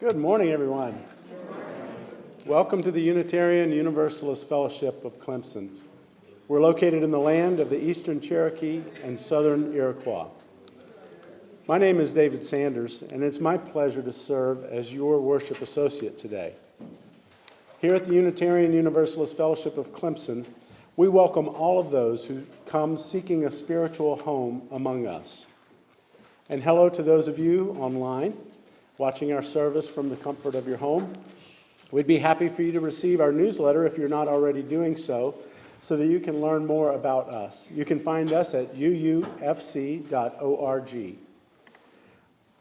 Good morning, everyone. Welcome to the Unitarian Universalist Fellowship of Clemson. We're located in the land of the Eastern Cherokee and Southern Iroquois. My name is David Sanders, and it's my pleasure to serve as your worship associate today. Here at the Unitarian Universalist Fellowship of Clemson, we welcome all of those who come seeking a spiritual home among us. And hello to those of you online, watching our service from the comfort of your home. We'd be happy for you to receive our newsletter if you're not already doing so that you can learn more about us. You can find us at uufc.org.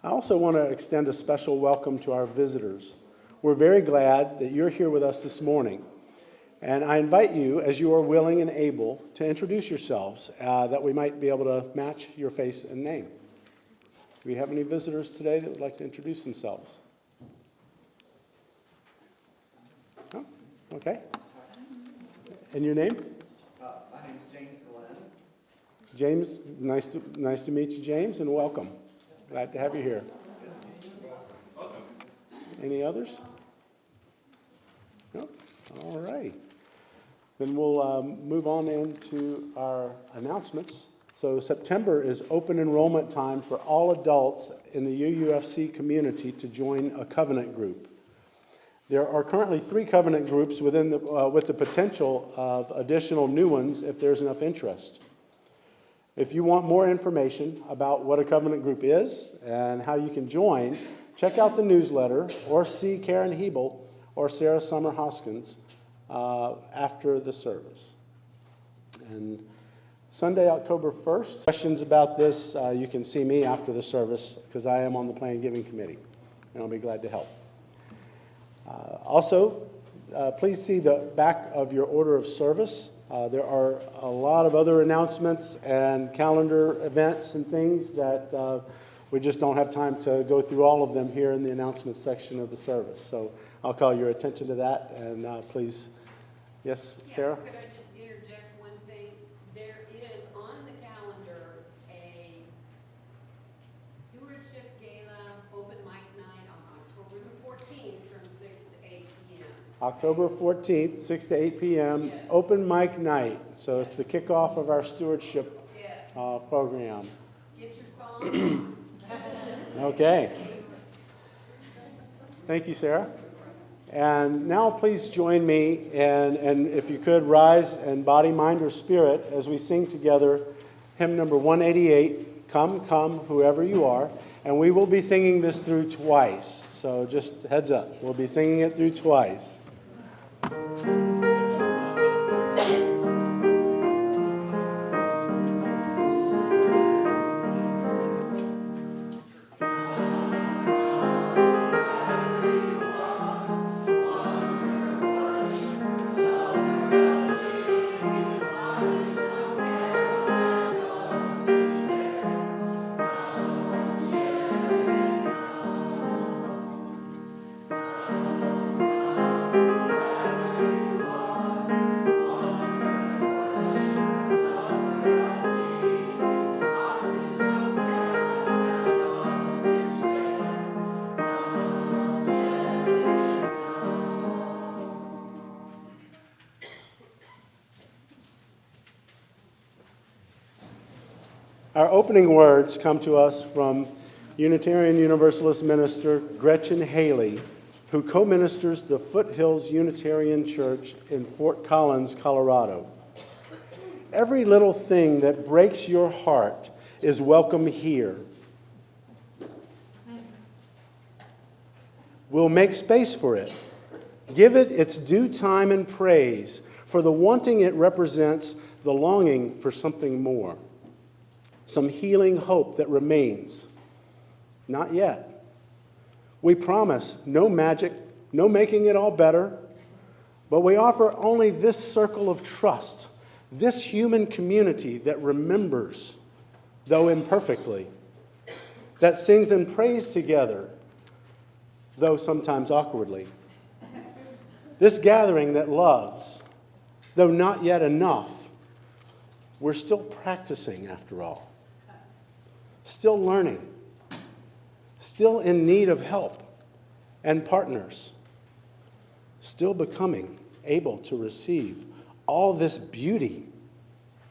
I also want to extend a special welcome to our visitors. We're very glad that you're here with us this morning. And I invite you, as you are willing and able, to introduce yourselves, that we might be able to match your face and name. Do we have any visitors today that would like to introduce themselves? Oh, okay. And your name? My name is James Glenn. James, nice to meet you, James, and welcome. Glad to have you here. Welcome. Any others? No? All right. Then we'll move on into our announcements. So September is open enrollment time for all adults in the UUFC community to join a covenant group. There are currently 3 covenant groups with the potential of additional new ones if there's enough interest. If you want more information about what a covenant group is and how you can join, check out the newsletter or see Karen Hebel or Sarah Summer Hoskins after the service. And Sunday, October 1st. Questions about this, you can see me after the service because I am on the Plan Giving Committee, and I'll be glad to help. Also, please see the back of your order of service. There are a lot of other announcements and calendar events and things that we just don't have time to go through all of them here in the announcements section of the service. So I'll call your attention to that, and please, yes, Sarah? Could I just interject one thing? There is on the calendar a stewardship gala open mic night on October the 14th from 6 to 8 p.m. October 14th, 6 to 8 p.m., Yes. open mic night. So it's the kickoff of our stewardship Yes. program. Get your song. Okay. Thank you, Sarah. And now please join me, and if you could, rise in body, mind, or spirit as we sing together hymn number 188, Come, Come, Whoever You Are. And we will be singing this through twice. So just heads up, we'll be singing it through twice. Our opening words come to us from Unitarian Universalist minister Gretchen Haley, who co-ministers the Foothills Unitarian Church in Fort Collins, Colorado. Every little thing that breaks your heart is welcome here. We'll make space for it. Give it its due time and praise. For the wanting it represents the longing for something more. Some healing hope that remains. Not yet. We promise no magic, no making it all better, but we offer only this circle of trust, this human community that remembers, though imperfectly, that sings and prays together, though sometimes awkwardly. This gathering that loves, though not yet enough. We're still practicing after all. Still learning, still in need of help, and partners, still becoming able to receive all this beauty,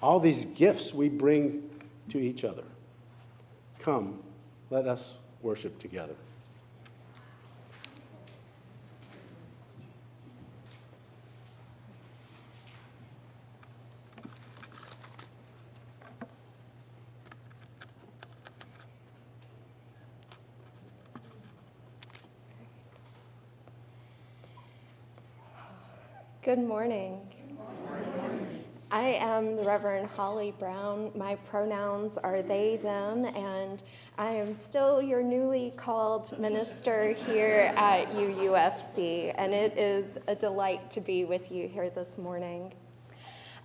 all these gifts we bring to each other. Come, let us worship together. Good morning. I am the Reverend Holly Brown. My pronouns are they, them, and I am still your newly called minister here at UUFC, and it is a delight to be with you here this morning.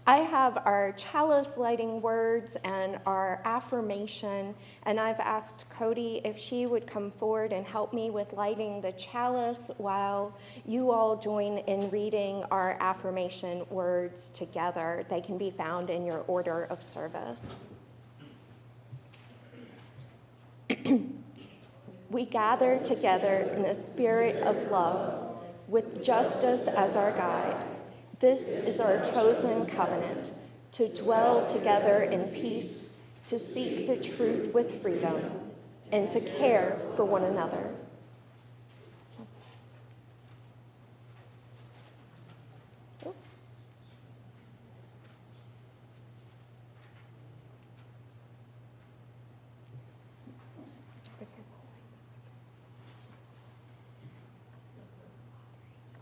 I have our chalice lighting words and our affirmation, and I've asked Cody if she would come forward and help me with lighting the chalice while you all join in reading our affirmation words together. They can be found in your order of service. We gather together in a spirit of love, with justice as our guide. This is our chosen covenant, to dwell together in peace, to seek the truth with freedom, and to care for one another.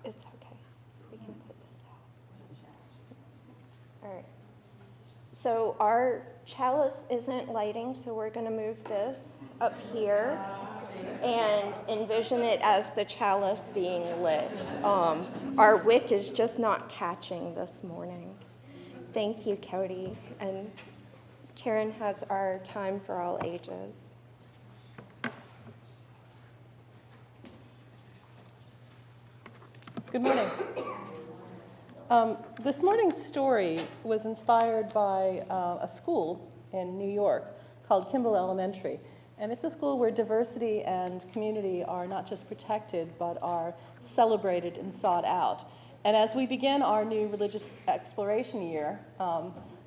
It's okay. We can put this out. All right. So our chalice isn't lighting, so we're going to move this up here and envision it as the chalice being lit. Our wick is just not catching this morning. Thank you, Cody. And Karen has our time for all ages. Good morning. This morning's story was inspired by a school in New York called Kimball Elementary. And it's a school where diversity and community are not just protected, but are celebrated and sought out. And as we begin our new religious exploration year,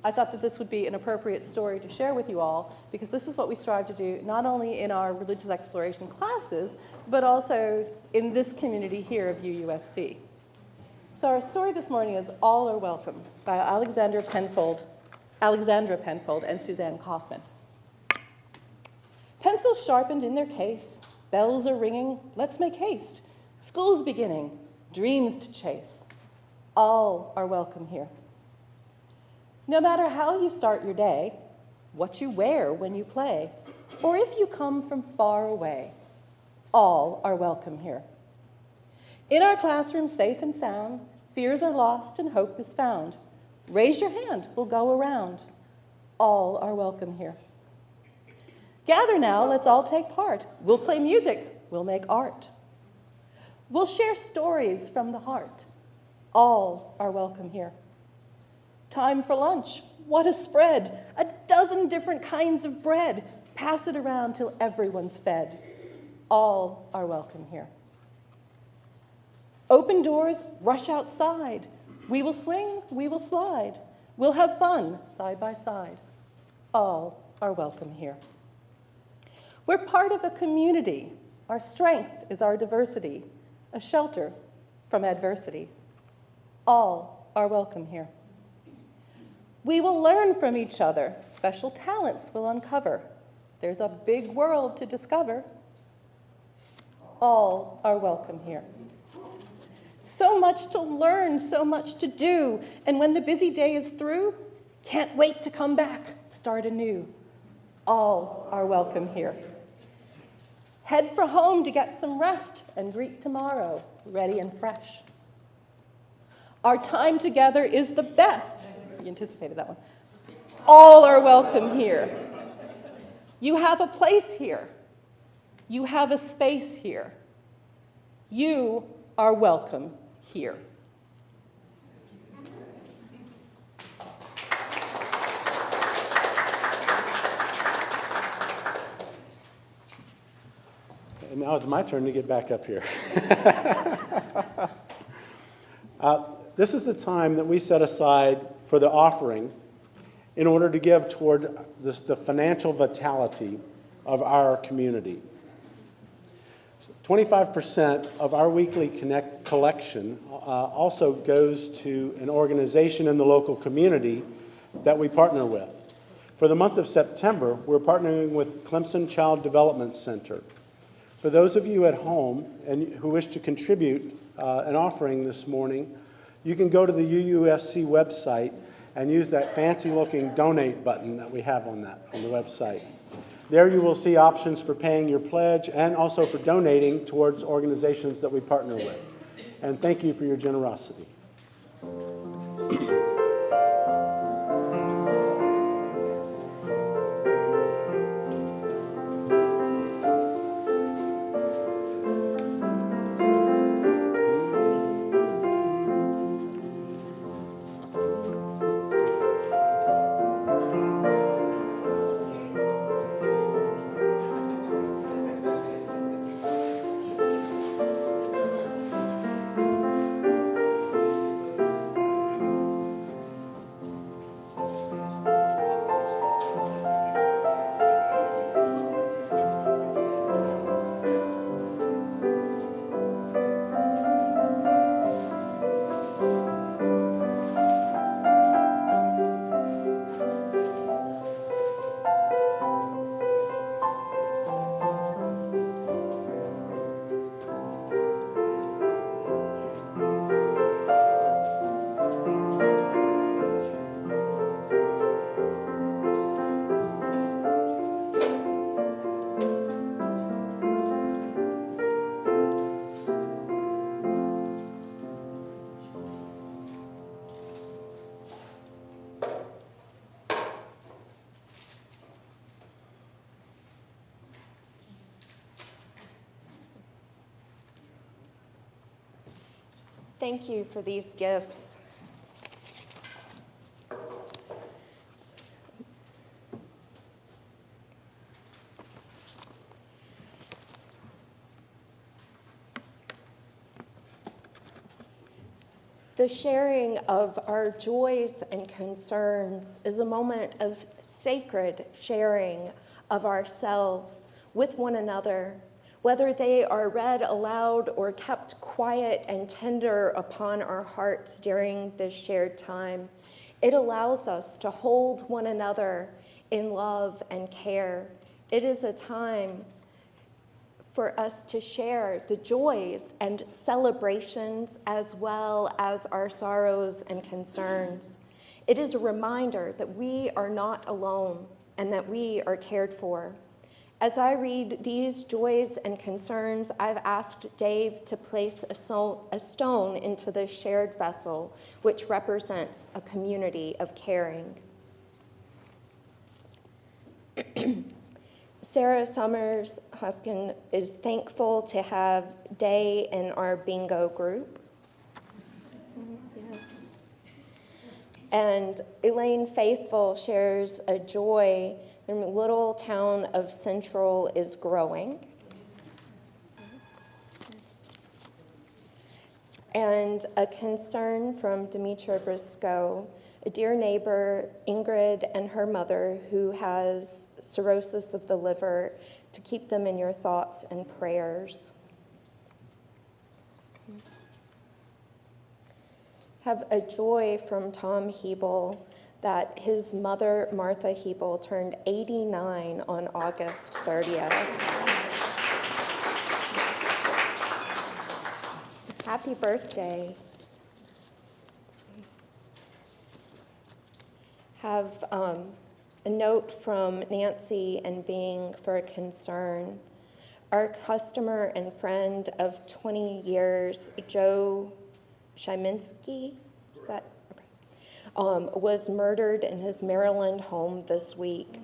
I thought that this would be an appropriate story to share with you all, because this is what we strive to do not only in our religious exploration classes, but also in this community here of UUFC. So our story this morning is All Are Welcome by Alexandra Penfold and Suzanne Kaufman. Pencils sharpened in their case, bells are ringing, let's make haste. School's beginning, dreams to chase. All are welcome here. No matter how you start your day, what you wear when you play, or if you come from far away, all are welcome here. In our classroom, safe and sound, fears are lost and hope is found. Raise your hand, we'll go around. All are welcome here. Gather now, let's all take part. We'll play music, we'll make art. We'll share stories from the heart. All are welcome here. Time for lunch, what a spread. A dozen different kinds of bread. Pass it around till everyone's fed. All are welcome here. Open doors, rush outside. We will swing, we will slide. We'll have fun side by side. All are welcome here. We're part of a community. Our strength is our diversity, a shelter from adversity. All are welcome here. We will learn from each other. Special talents will uncover. There's a big world to discover. All are welcome here. So much to learn, so much to do, and when the busy day is through, can't wait to come back, start anew. All are welcome here. Head for home to get some rest and greet tomorrow, ready and fresh. Our time together is the best. You anticipated that one. All are welcome here. You have a place here. You have a space here. You are welcome here. Now it's my turn to get back up here. This is the time that we set aside for the offering in order to give toward the financial vitality of our community. 25% of our weekly collection also goes to an organization in the local community that we partner with. For the month of September, we're partnering with Clemson Child Development Center. For those of you at home and who wish to contribute an offering this morning, you can go to the UUFC website and use that fancy-looking donate button that we have on the website. There you will see options for paying your pledge and also for donating towards organizations that we partner with. And thank you for your generosity. Thank you for these gifts. The sharing of our joys and concerns is a moment of sacred sharing of ourselves with one another, whether they are read aloud or kept quiet and tender upon our hearts during this shared time. It allows us to hold one another in love and care. It is a time for us to share the joys and celebrations as well as our sorrows and concerns. It is a reminder that we are not alone and that we are cared for. As I read these joys and concerns, I've asked Dave to place a stone into this shared vessel, which represents a community of caring. Sarah Summers Huskin is thankful to have Day in our bingo group. Yes. And Elaine Faithful shares a joy. The little town of Central is growing. And a concern from Demetra Briscoe, a dear neighbor, Ingrid, and her mother, who has cirrhosis of the liver, to keep them in your thoughts and prayers. Have a joy from Tom Hebel that his mother, Martha Hebel, turned 89 on August 30th. Happy birthday. Have a note from Nancy and Bing for a concern. Our customer and friend of 20 years, Joe Szyminski, is that? Okay. Was murdered in his Maryland home this week.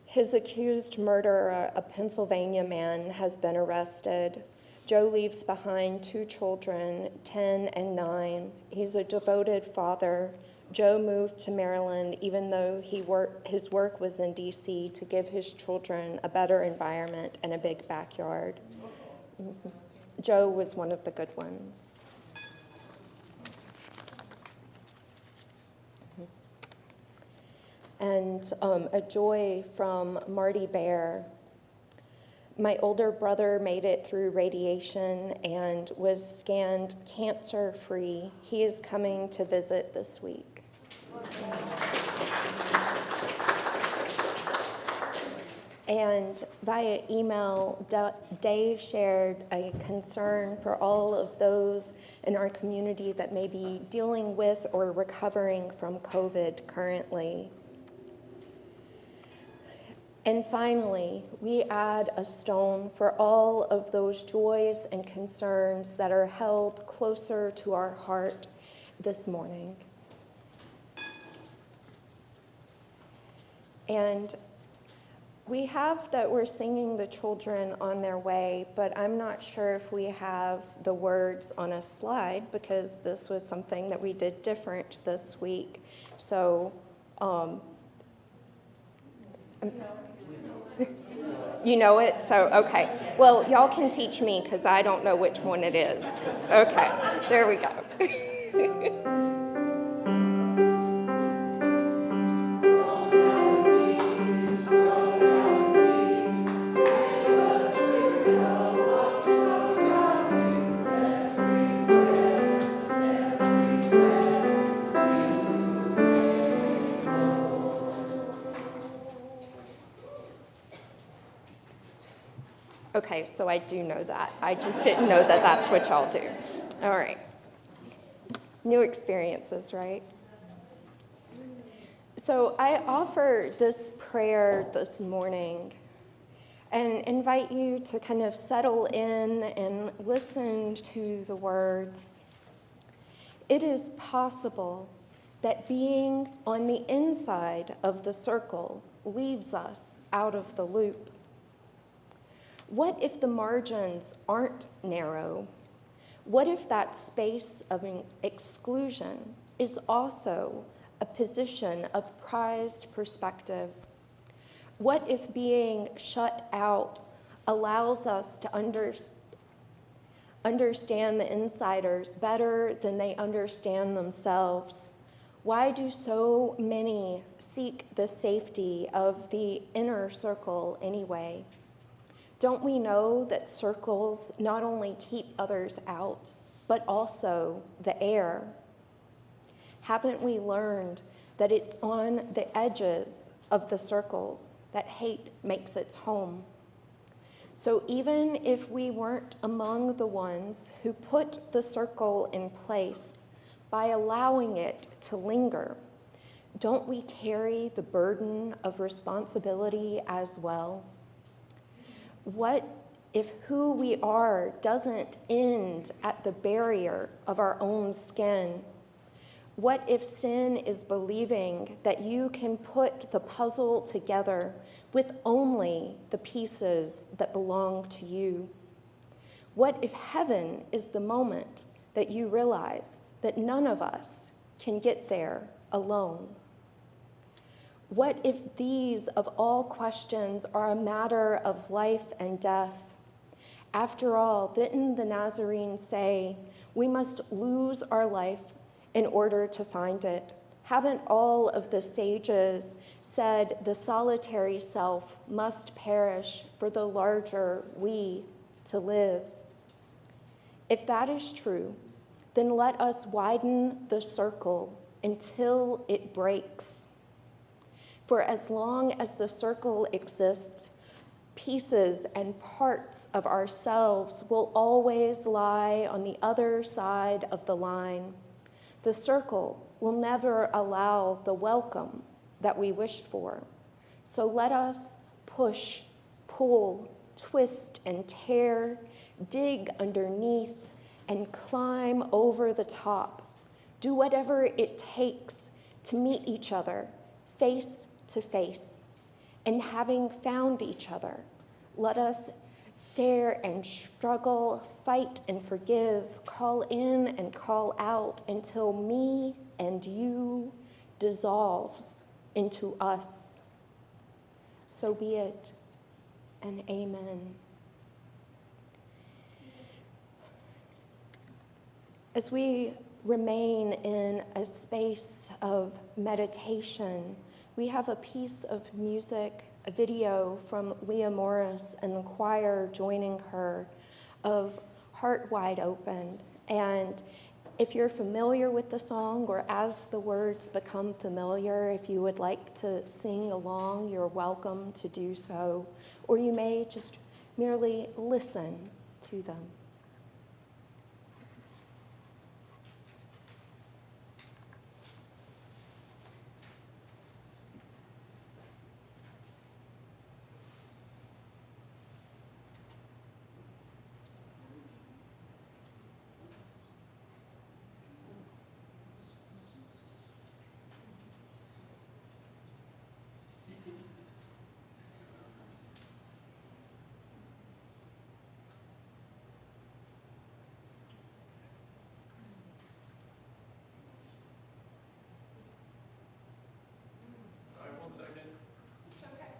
His accused murderer, a Pennsylvania man, has been arrested. Joe leaves behind 2 children, 10 and 9. He's a devoted father, Joe moved to Maryland even though his work was in DC to give his children a better environment and a big backyard. Mhm. Joe was one of the good ones. And a joy from Marty Bear. My older brother made it through radiation and was scanned cancer-free. He is coming to visit this week. And via email, Dave shared a concern for all of those in our community that may be dealing with or recovering from COVID currently. And finally, we add a stone for all of those joys and concerns that are held closer to our heart this morning. And we have that we're singing the children on their way, but I'm not sure if we have the words on a slide because this was something that we did different this week. So, I'm sorry. You know it? So, okay. Well, y'all can teach me because I don't know which one it is. Okay, there we go. Okay, so I do know that. I just didn't know that that's what y'all do. All right. New experiences, right? So I offer this prayer this morning and invite you to kind of settle in and listen to the words. It is possible that being on the inside of the circle leaves us out of the loop. What if the margins aren't narrow? What if that space of exclusion is also a position of prized perspective? What if being shut out allows us to understand the insiders better than they understand themselves? Why do so many seek the safety of the inner circle anyway? Don't we know that circles not only keep others out, but also the air? Haven't we learned that it's on the edges of the circles that hate makes its home? So even if we weren't among the ones who put the circle in place by allowing it to linger, don't we carry the burden of responsibility as well? What if who we are doesn't end at the barrier of our own skin? What if sin is believing that you can put the puzzle together with only the pieces that belong to you? What if heaven is the moment that you realize that none of us can get there alone? What if these of all questions are a matter of life and death? After all, didn't the Nazarene say, we must lose our life in order to find it? Haven't all of the sages said the solitary self must perish for the larger we to live? If that is true, then let us widen the circle until it breaks. For as long as the circle exists, pieces and parts of ourselves will always lie on the other side of the line. The circle will never allow the welcome that we wished for. So let us push, pull, twist and tear, dig underneath and climb over the top. Do whatever it takes to meet each other face to face. And having found each other, let us stare and struggle, fight and forgive, call in and call out until me and you dissolves into us. So be it, and amen. As we remain in a space of meditation, we have a piece of music, a video from Leah Morris and the choir joining her of Heart Wide Open. And if you're familiar with the song, or as the words become familiar, if you would like to sing along, you're welcome to do so. Or you may just merely listen to them. Sorry, 1 second. It's okay.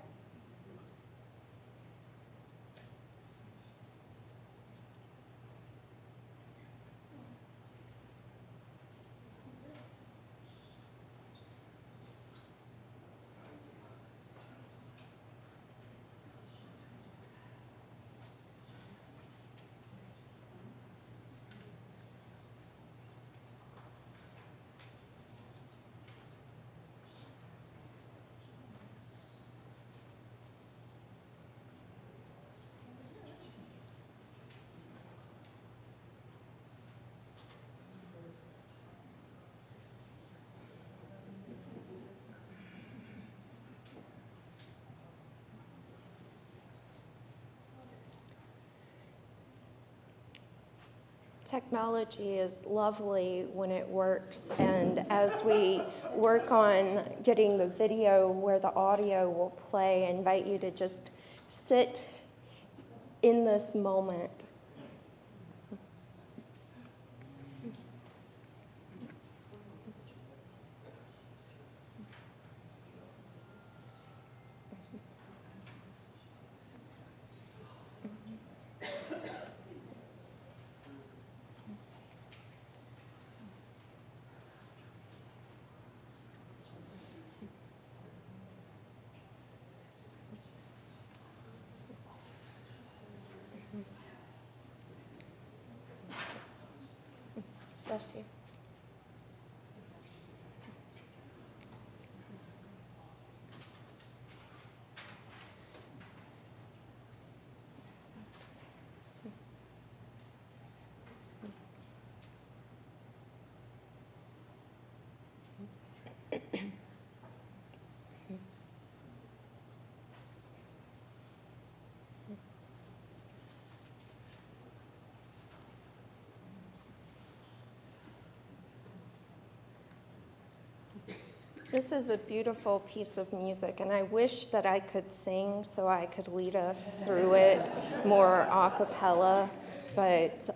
Technology is lovely when it works, and as we work on getting the video where the audio will play, I invite you to just sit in this moment. Bless you. This is a beautiful piece of music, and I wish that I could sing so I could lead us through it more a cappella, but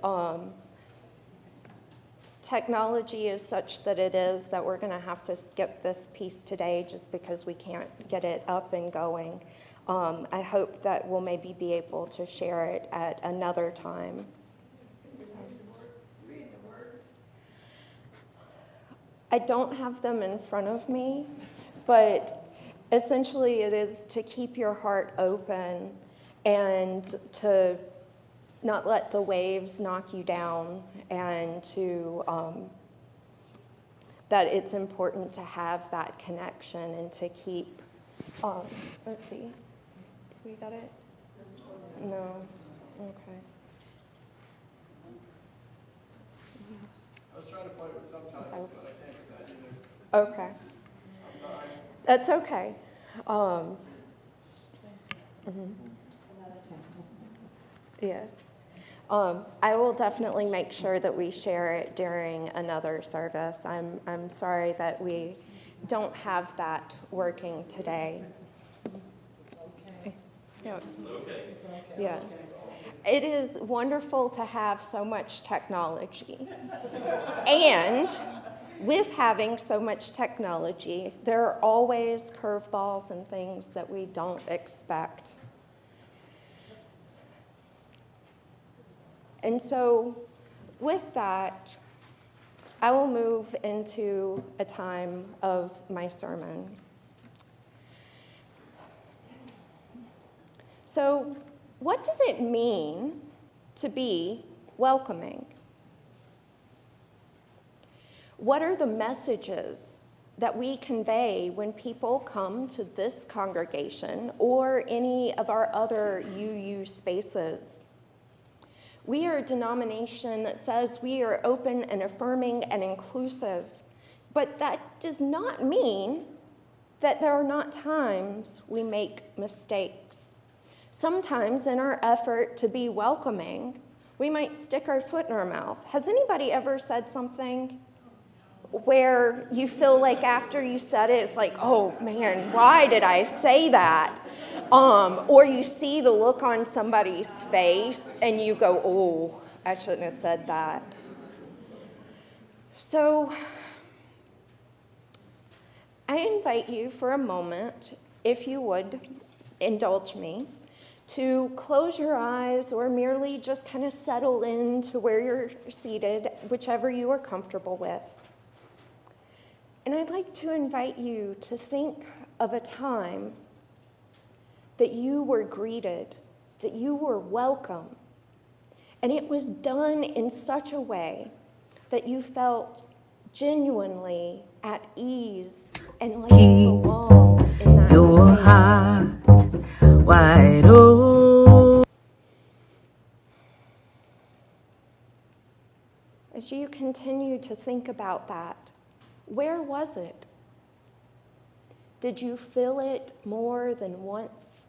technology is such that it is that we're going to have to skip this piece today just because we can't get it up and going. I hope that we'll maybe be able to share it at another time. I don't have them in front of me, but essentially it is to keep your heart open and to not let the waves knock you down, and to that it's important to have that connection and to keep, let's see, we got it? No, okay. I was trying to play with subtitles, but I can't get that either. Okay. I'm sorry. That's okay. Yes. I will definitely make sure that we share it during another service. I'm sorry that we don't have that working today. It's okay. Yeah. It's okay. Yes. It is wonderful to have so much technology. And with having so much technology, there are always curveballs and things that we don't expect. And so with that, I will move into a time of my sermon. So, what does it mean to be welcoming? What are the messages that we convey when people come to this congregation or any of our other UU spaces? We are a denomination that says we are open and affirming and inclusive, but that does not mean that there are not times we make mistakes. Sometimes in our effort to be welcoming, we might stick our foot in our mouth. Has anybody ever said something where you feel like after you said it, it's like, oh man, why did I say that? Or you see the look on somebody's face and you go, oh, I shouldn't have said that. So I invite you for a moment, if you would indulge me, to close your eyes or merely just kind of settle into where you're seated, whichever you are comfortable with. And I'd like to invite you to think of a time that you were greeted, that you were welcome, and it was done in such a way that you felt genuinely at ease and like you belonged in that your space. heart wide open. As you continue to think about that, where was it? Did you feel it more than once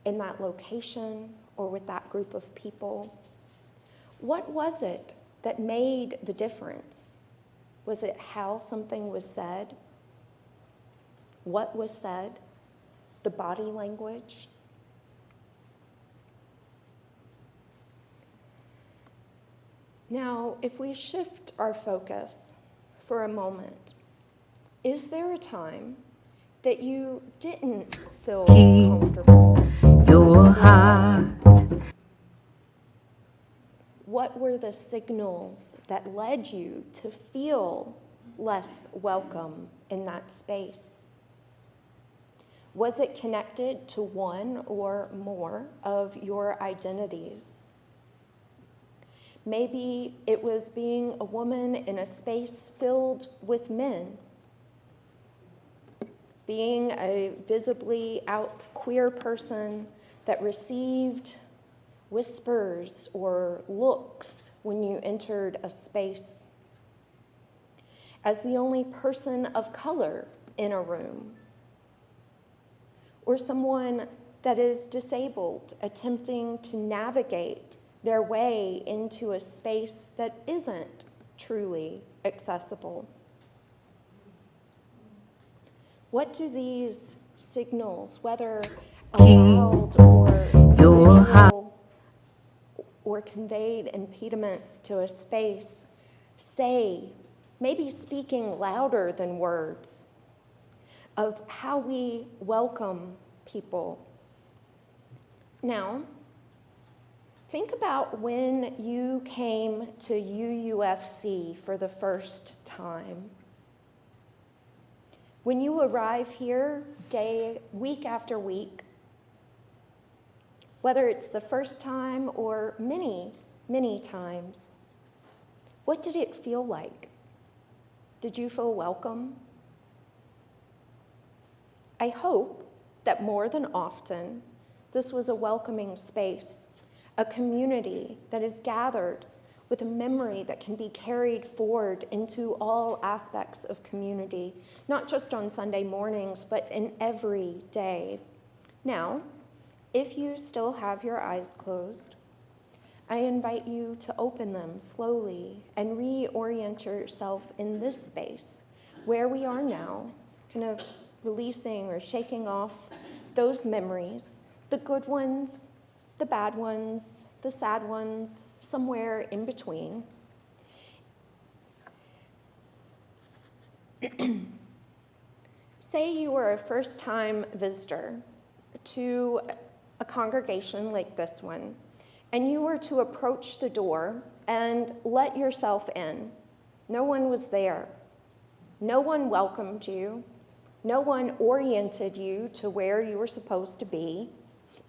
in that location or with that group of people? What was it that made the difference? Was it how something was said? What was said? The body language? Now, if we shift our focus for a moment, is there a time that you didn't feel comfortable? Your heart. What were the signals that led you to feel less welcome in that space? Was it connected to one or more of your identities? Maybe it was being a woman in a space filled with men, being a visibly out queer person that received whispers or looks when you entered a space, as the only person of color in a room, or someone that is disabled attempting to navigate their way into a space that isn't truly accessible. What do these signals, whether allowed or visual or conveyed impediments to a space, say, maybe speaking louder than words, of how we welcome people? Now, think about when you came to UUFC for the first time. When you arrive here week after week, whether it's the first time or many, many times, what did it feel like? Did you feel welcome? I hope that more than often, this was a welcoming space, a community that is gathered with a memory that can be carried forward into all aspects of community, not just on Sunday mornings, but in every day. Now, if you still have your eyes closed, I invite you to open them slowly and reorient yourself in this space where we are now, kind of releasing or shaking off those memories, the good ones, the bad ones, the sad ones, somewhere in between. Say you were a first-time visitor to a congregation like this one, and you were to approach the door and let yourself in. No one was there. No one welcomed you. No one oriented you to where you were supposed to be.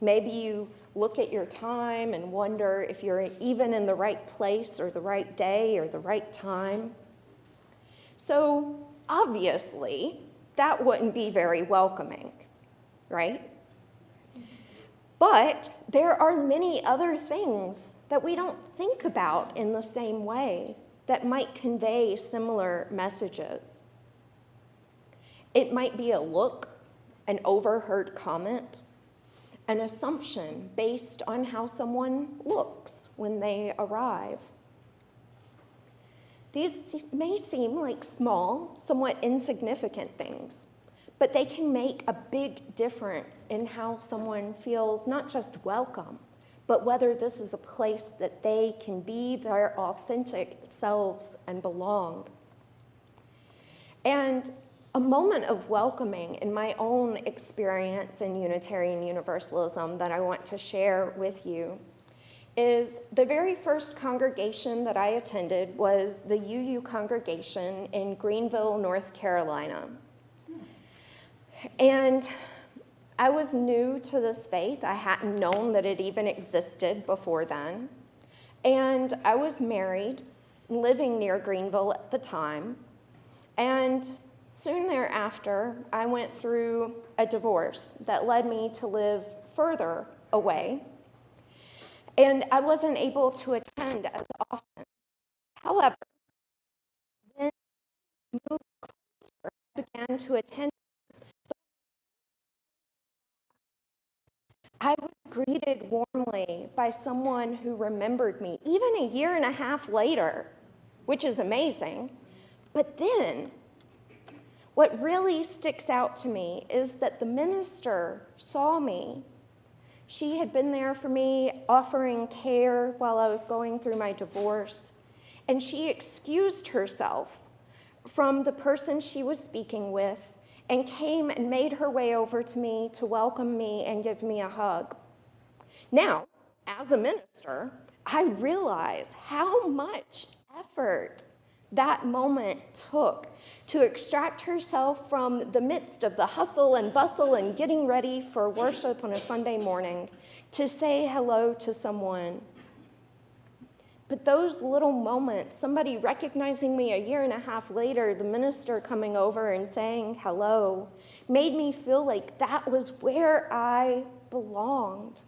Maybe you look at your time and wonder if you're even in the right place or the right day or the right time. So obviously, that wouldn't be very welcoming, right? But there are many other things that we don't think about in the same way that might convey similar messages. It might be a look, an overheard comment, an assumption based on how someone looks when they arrive. These may seem like small, somewhat insignificant things, but they can make a big difference in how someone feels not just welcome, but whether this is a place that they can be their authentic selves and belong. And a moment of welcoming in my own experience in Unitarian Universalism that I want to share with you is the very first congregation that I attended was the UU congregation in Greenville, North Carolina. And I was new to this faith. I hadn't known that it even existed before then. And I was married, living near Greenville at the time. And soon thereafter, I went through a divorce that led me to live further away. And I wasn't able to attend as often. However, when I moved closer, I began to attend. I was greeted warmly by someone who remembered me, even a year and a half later, which is amazing. But then, what really sticks out to me is that the minister saw me. She had been there for me, offering care while I was going through my divorce, and she excused herself from the person she was speaking with and came and made her way over to me to welcome me and give me a hug. Now, as a minister, I realize how much effort that moment took to extract herself from the midst of the hustle and bustle and getting ready for worship on a Sunday morning to say hello to someone. But those little moments, somebody recognizing me a year and a half later, the minister coming over and saying hello, made me feel like that was where I belonged.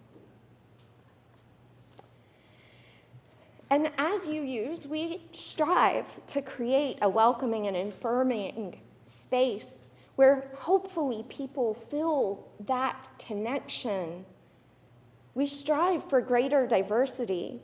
And as UUs, we strive to create a welcoming and affirming space where hopefully people feel that connection. We strive for greater diversity.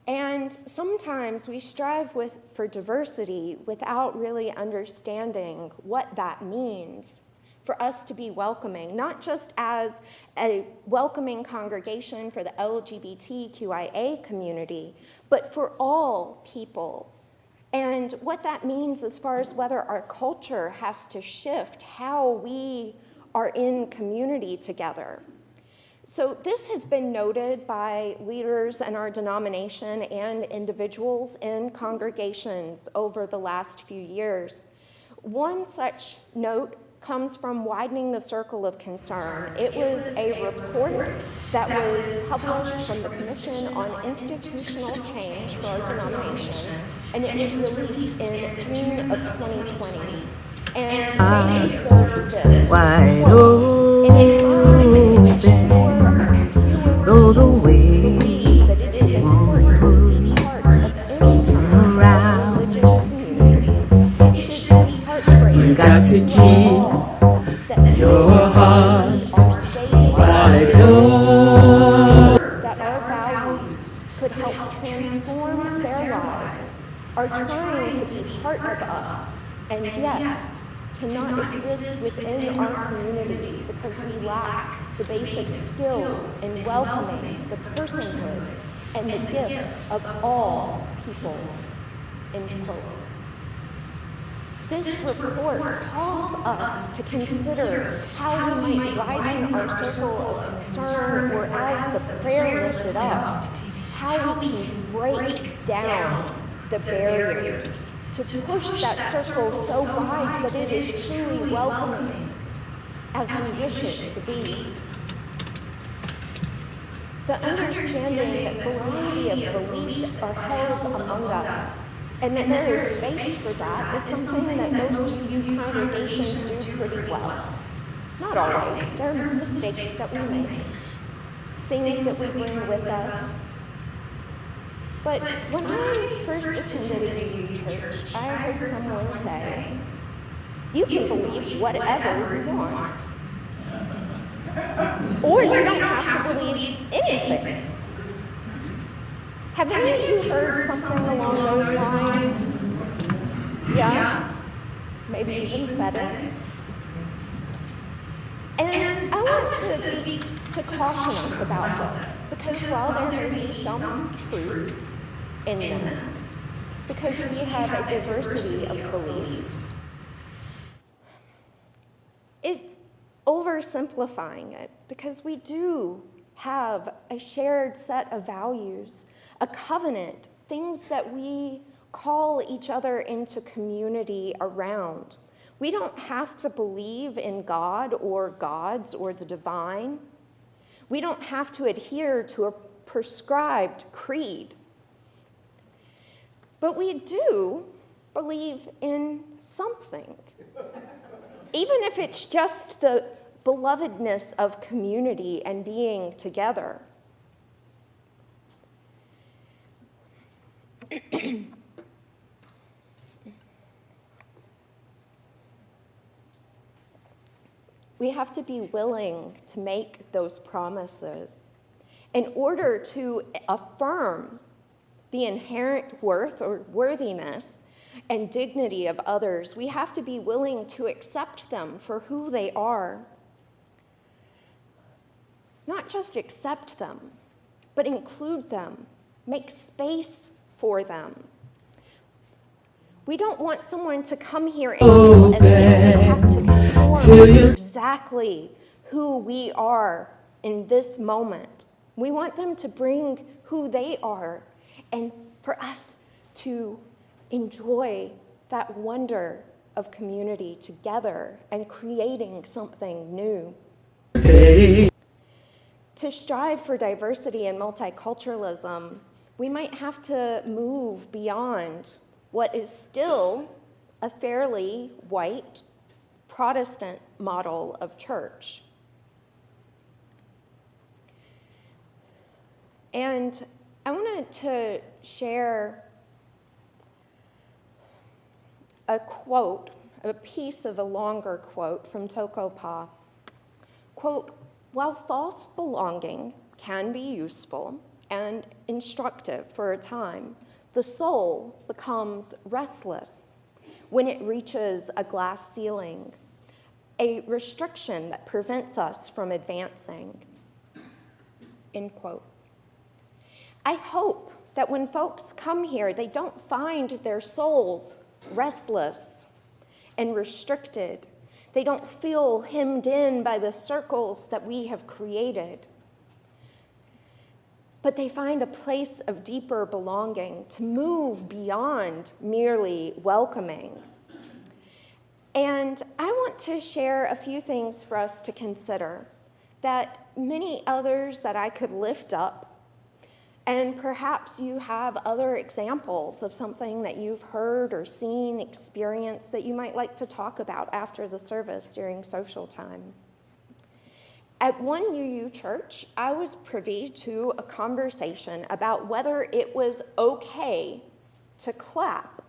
And sometimes we strive for diversity without really understanding what that means for us to be welcoming, not just as a welcoming congregation for the LGBTQIA community, but for all people. And what that means as far as whether our culture has to shift how we are in community together. So this has been noted by leaders in our denomination and individuals in congregations over the last few years. One such note comes from Widening the Circle of Concern. It was a report that was published from the Commission on Institutional Change for our denomination, and it was released in June of 2020. And they observed this. Wide Quote, in a time in which though the way that it is important to be part of any kind of religious community, it should be heartbreaking you got to keep your heart wide open. that our values could help transform their lives, are trying to be part of us, and yet cannot exist within our communities because we lack the basic skills in welcoming the personhood and the gifts of all people, end quote. This report calls us to consider how we might widen our circle of concern, or as the prayer lifted up, how we can break down the barriers to push that circle so wide that it is truly welcoming as we wish it to be. The understanding that variety of beliefs are held among us, and that there is space for that, is something that most UU congregations do pretty well. Not always. There are mistakes that we make, things that we bring with us. But when I first attended a UU church, I heard someone say, "You can believe whatever you want. Or you don't have to believe anything." Have any of you heard something along those lines? Yeah? Maybe even said it. And I want to caution us about this, because while there may be some truth in this, because we have a diversity of beliefs, it's oversimplifying it, because we do have a shared set of values, a covenant, things that we call each other into community around. We don't have to believe in God or gods or the divine. We don't have to adhere to a prescribed creed. But we do believe in something, even if it's just the belovedness of community and being together. We have to be willing to make those promises in order to affirm the inherent worth or worthiness and dignity of others. We have to be willing to accept them for who they are. Not just accept them, but include them, make space for them. We don't want someone to come here and feel as if they have to conform to exactly who we are in this moment. We want them to bring who they are, and for us to enjoy that wonder of community together and creating something new. To strive for diversity and multiculturalism, we might have to move beyond what is still a fairly white Protestant model of church. And I wanted to share a quote, a piece of a longer quote from Tokopa. Quote, "While false belonging can be useful and instructive for a time, the soul becomes restless when it reaches a glass ceiling, a restriction that prevents us from advancing." End quote. I hope that when folks come here, they don't find their souls restless and restricted. They don't feel hemmed in by the circles that we have created. But they find a place of deeper belonging, to move beyond merely welcoming. And I want to share a few things for us to consider, that many others that I could lift up, and perhaps you have other examples of something that you've heard or seen, experienced, that you might like to talk about after the service during social time. At one UU church, I was privy to a conversation about whether it was okay to clap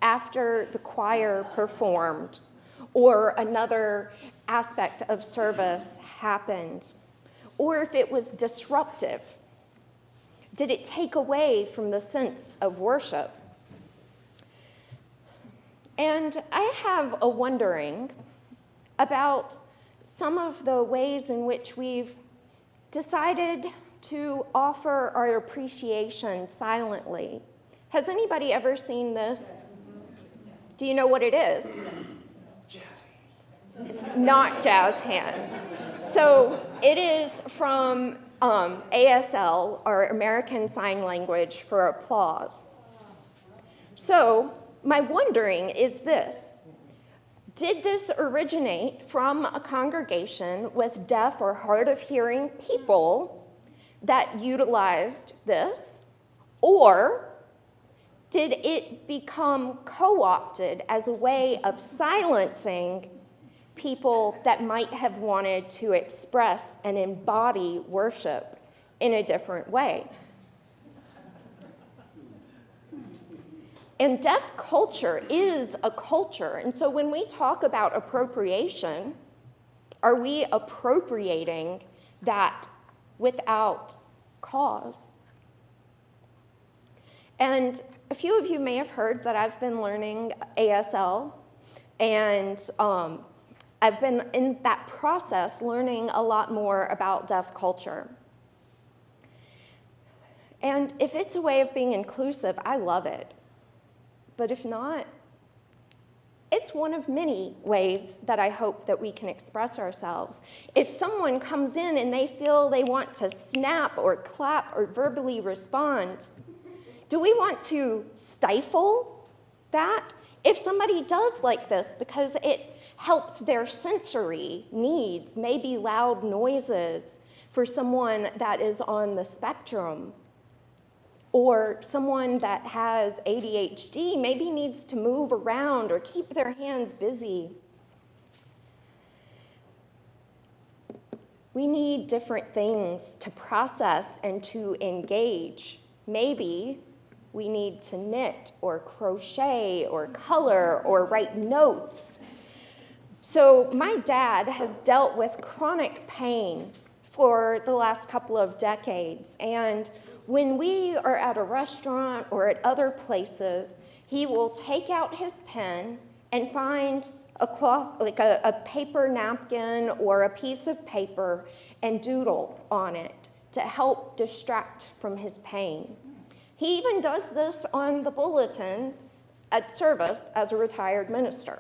after the choir performed or another aspect of service happened, or if it was disruptive. Did it take away from the sense of worship? And I have a wondering about some of the ways in which we've decided to offer our appreciation silently. Has anybody ever seen this? Do you know what it is? It's not jazz hands. So it is from ASL, or American Sign Language for applause. So my wondering is this: did this originate from a congregation with deaf or hard of hearing people that utilized this, or did it become co-opted as a way of silencing people that might have wanted to express and embody worship in a different way? And deaf culture is a culture. And so when we talk about appropriation, are we appropriating that without cause? And a few of you may have heard that I've been learning ASL, and I've been in that process learning a lot more about deaf culture. And if it's a way of being inclusive, I love it. But if not, it's one of many ways that I hope that we can express ourselves. If someone comes in and they feel they want to snap or clap or verbally respond, do we want to stifle that? If somebody does like this because it helps their sensory needs, maybe loud noises for someone that is on the spectrum, or someone that has ADHD maybe needs to move around or keep their hands busy. We need different things to process and to engage. Maybe we need to knit or crochet or color or write notes. So my dad has dealt with chronic pain for the last couple of decades, and when we are at a restaurant or at other places, he will take out his pen and find a cloth, like a paper napkin or a piece of paper, and doodle on it to help distract from his pain. He even does this on the bulletin at service as a retired minister.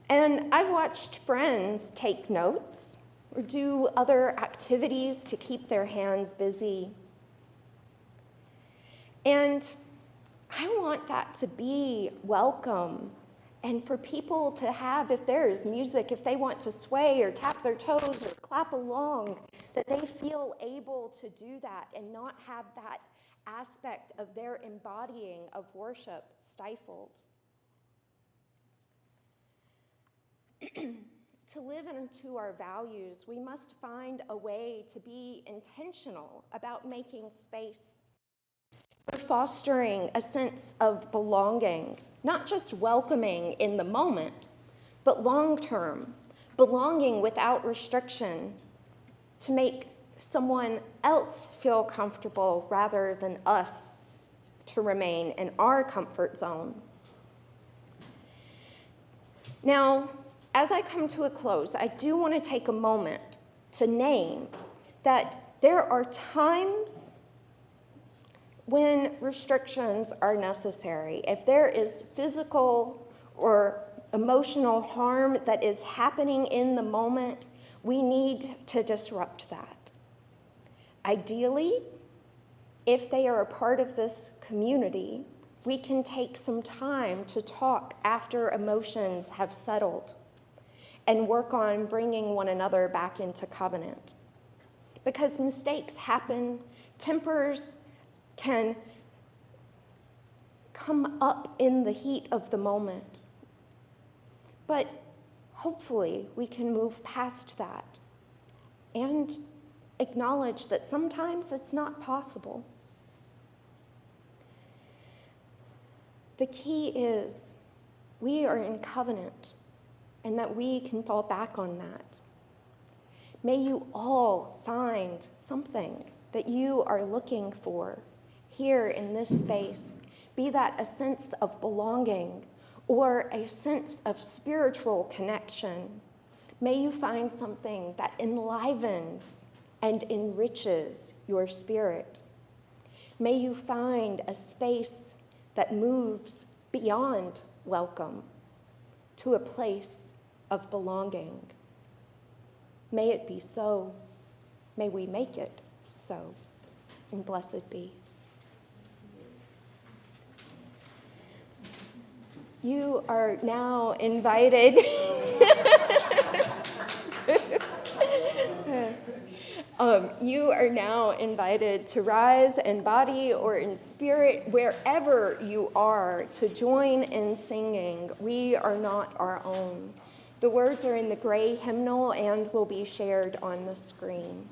And I've watched friends take notes or do other activities to keep their hands busy. And I want that to be welcome, and for people to have, if there is music, if they want to sway or tap their toes or clap along, that they feel able to do that and not have that aspect of their embodying of worship stifled. To live into our values, we must find a way to be intentional about making space for fostering a sense of belonging, not just welcoming in the moment, but long-term, belonging without restriction, to make someone else feel comfortable rather than us to remain in our comfort zone. Now, as I come to a close, I do want to take a moment to name that there are times when restrictions are necessary. If there is physical or emotional harm that is happening in the moment, we need to disrupt that. Ideally, if they are a part of this community, we can take some time to talk after emotions have settled and work on bringing one another back into covenant. Because mistakes happen, tempers can come up in the heat of the moment. But hopefully we can move past that and acknowledge that sometimes it's not possible. The key is we are in covenant, and that we can fall back on that. May you all find something that you are looking for here in this space, be that a sense of belonging or a sense of spiritual connection. May you find something that enlivens and enriches your spirit. May you find a space that moves beyond welcome to a place of belonging. May it be so. May we make it so. And blessed be. You are now invited. You are now invited to rise in body or in spirit, wherever you are, to join in singing, "We Are Not Our Own." The words are in the gray hymnal and will be shared on the screen.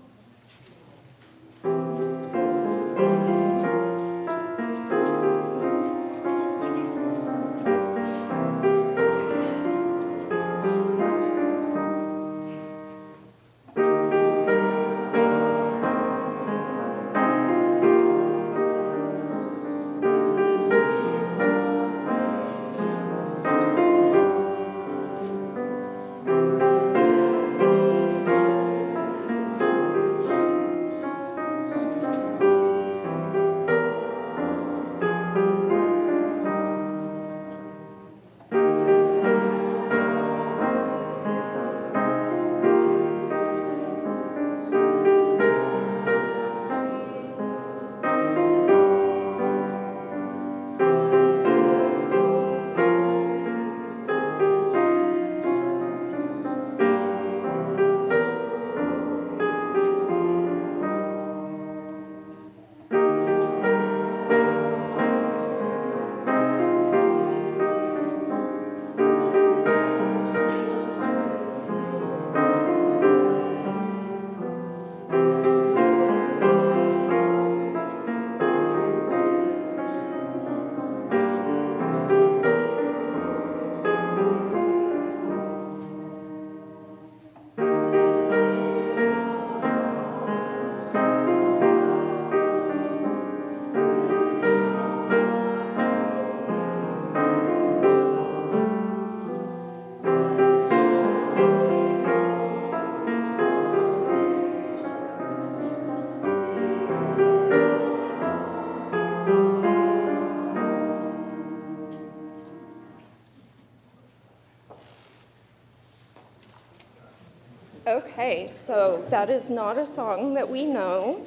Okay, so that is not a song that we know,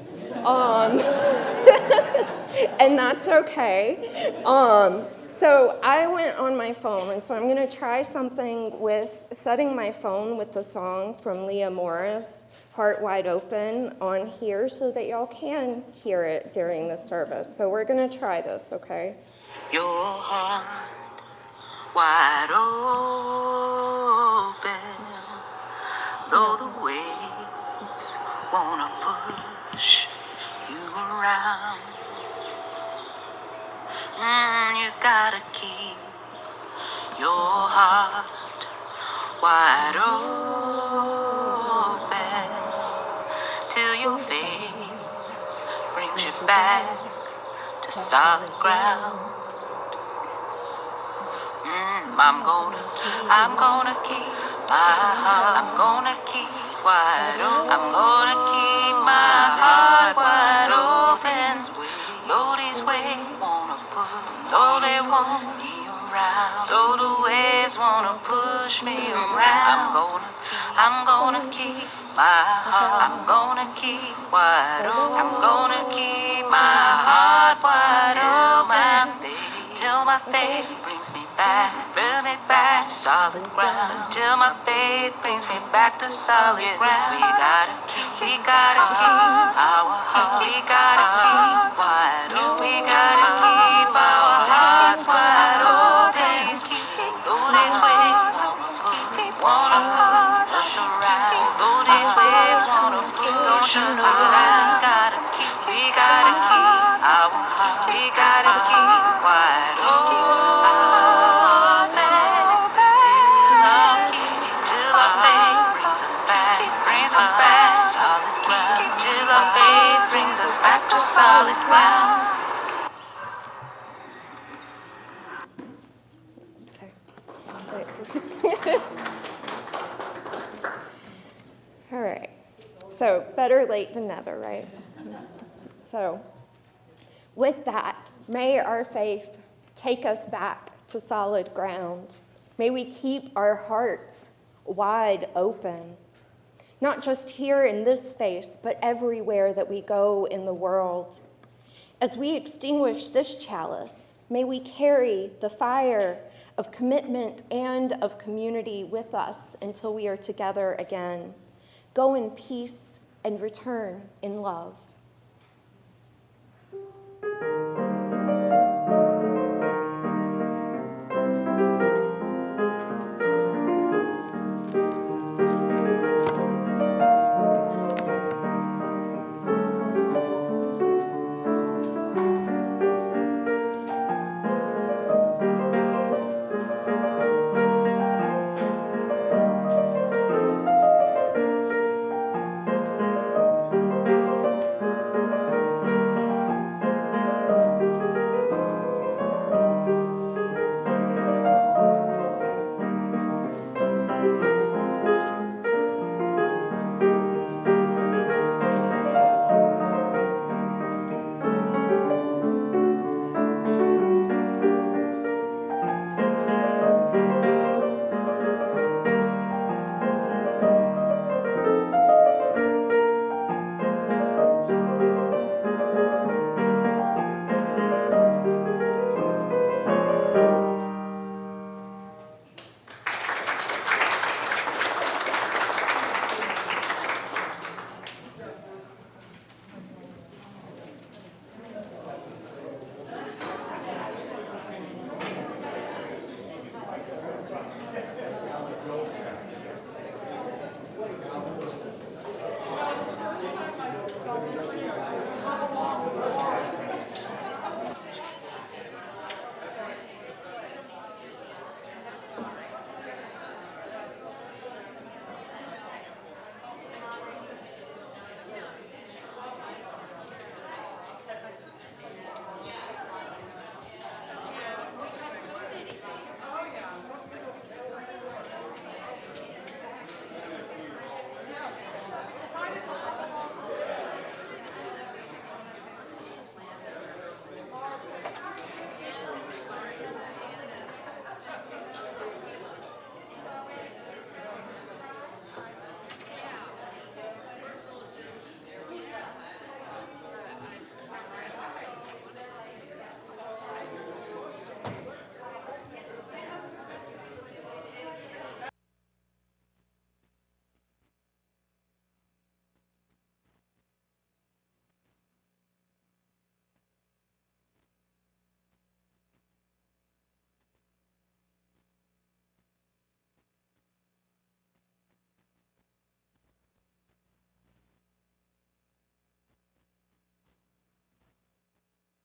and that's okay. So I went on my phone, and so I'm going to try something with setting my phone with the song from Leah Morris, Heart Wide Open, on here so that y'all can hear it during the service. So we're going to try this, okay? Your heart wide open, though the waves wanna push you around. You gotta keep your heart wide open till your faith brings you back to solid ground. I'm gonna keep my heart. I'm gonna keep wide open. I'm gonna keep my heart wide open. Though these waves wanna push, though they want me around, though the waves wanna push me around, I'm gonna keep my heart. I'm gonna keep wide open. I'm gonna keep my heart wide open till my faith brings me back to solid ground. Until my faith brings me back to solid ground. We gotta keep our heart. We gotta keep wide open. We gotta keep our hearts wide open. Though these waves wanna push us around, though these waves wanna push us around, we gotta keep our heart. We gotta keep wide open. Back to solid ground. Okay. All right. So better late than never, right? So with that, may our faith take us back to solid ground. May we keep our hearts wide open, not just here in this space, but everywhere that we go in the world. As we extinguish this chalice, may we carry the fire of commitment and of community with us until we are together again. Go in peace and return in love.